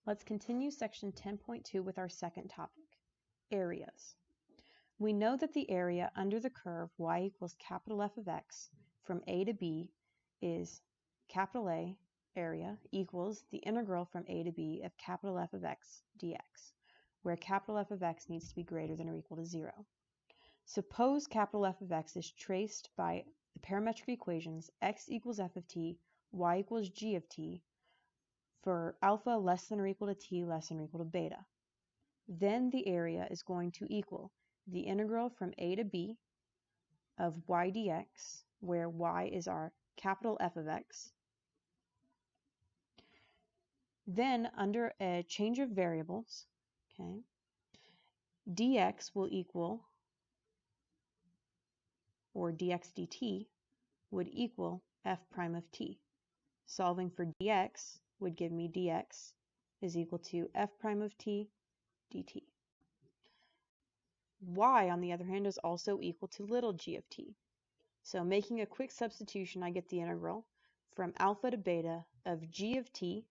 Let's continue section 10.2 with our second topic, areas. We know that the area under the curve y equals capital F of x from a to b is capital A area equals the integral from a to b of capital F of x dx, where capital F of x needs to be greater than or equal to 0. Suppose capital F of x is traced by the parametric equations x equals f of t, y equals g of t, for alpha less than or equal to t less than or equal to beta. Then the area is going to equal the integral from a to b of y dx, where y is our capital F of x. Then under a change of variables, okay, dx will equal, or dx dt would equal f prime of t. Solving for dx would give me dx is equal to f prime of t dt. Y, on the other hand, is also equal to little g of t. So making a quick substitution, I get the integral from alpha to beta of g of t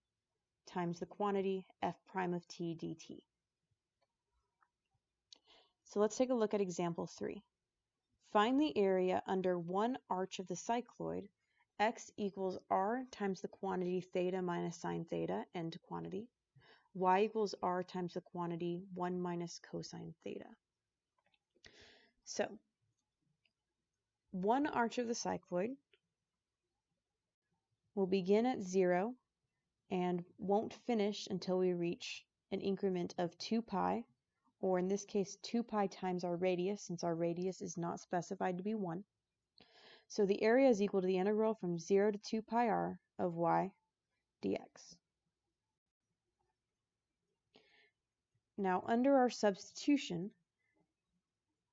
times the quantity f prime of t dt. So let's take a look at example 3. Find the area under one arch of the cycloid x equals r times the quantity theta minus sine theta, end quantity, y equals r times the quantity 1 minus cosine theta. So, one arch of the cycloid will begin at 0 and won't finish until we reach an increment of 2 pi, or in this case 2 pi times our radius, since our radius is not specified to be 1. So the area is equal to the integral from 0 to 2 pi r of y dx. Now under our substitution,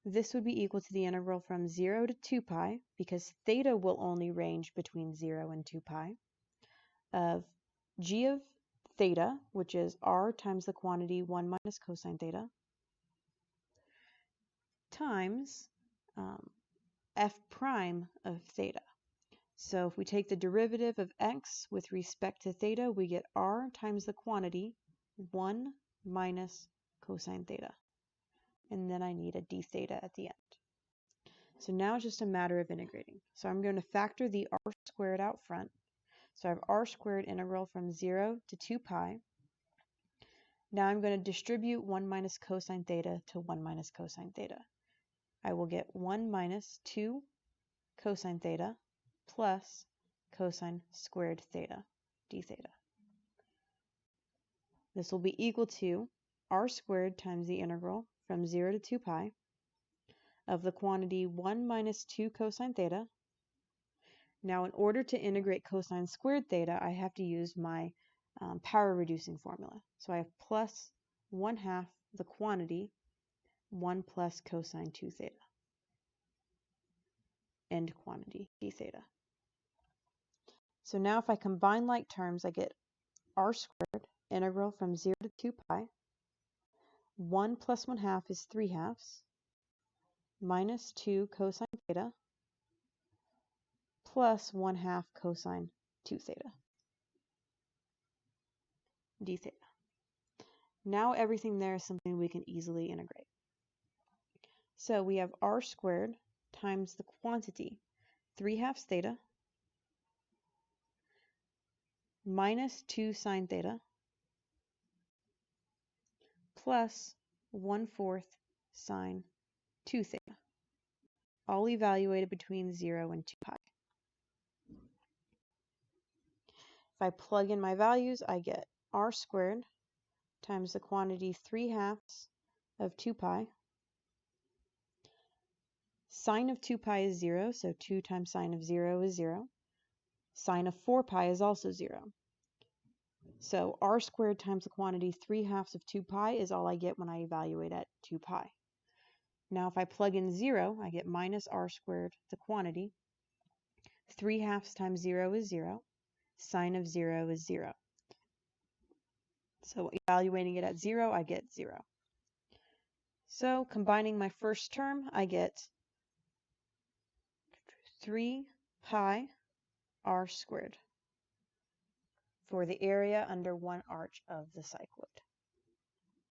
this would be equal to the integral from 0 to 2 pi, because theta will only range between 0 and 2 pi, of g of theta, which is r times the quantity 1 minus cosine theta, times f prime of theta. So if we take the derivative of x with respect to theta, we get r times the quantity 1 minus cosine theta. And then I need a d theta at the end. So now it's just a matter of integrating. So I'm going to factor the r squared out front. So I have r squared integral from 0 to 2 pi. Now I'm going to distribute 1 minus cosine theta to 1 minus cosine theta. I will get 1 minus 2 cosine theta plus cosine squared theta, d theta. This will be equal to r squared times the integral from 0 to 2 pi of the quantity 1 minus 2 cosine theta. Now in order to integrate cosine squared theta, I have to use my power reducing formula. So I have plus 1/2 the quantity 1 plus cosine 2 theta, end quantity d theta. So now if I combine like terms, I get r squared integral from 0 to 2 pi. 1 plus 1/2 is 3/2 minus 2 cosine theta plus 1/2 cosine 2 theta, d theta. Now everything there is something we can easily integrate. So we have r squared times the quantity 3/2 theta minus 2 sine theta plus 1/4 sine 2 theta, all evaluated between 0 and 2 pi. If I plug in my values, I get r squared times the quantity 3/2 of 2 pi. Sine of 2 pi is 0, so 2 times sine of 0 is 0. Sine of 4 pi is also 0. So r squared times the quantity 3/2 of 2 pi is all I get when I evaluate at 2 pi. Now if I plug in 0, I get minus r squared, the quantity. 3/2 times 0 is 0. Sine of 0 is 0. So evaluating it at 0, I get 0. So combining my first term, I get 3 pi r squared. for the area under one arch of the cycloid.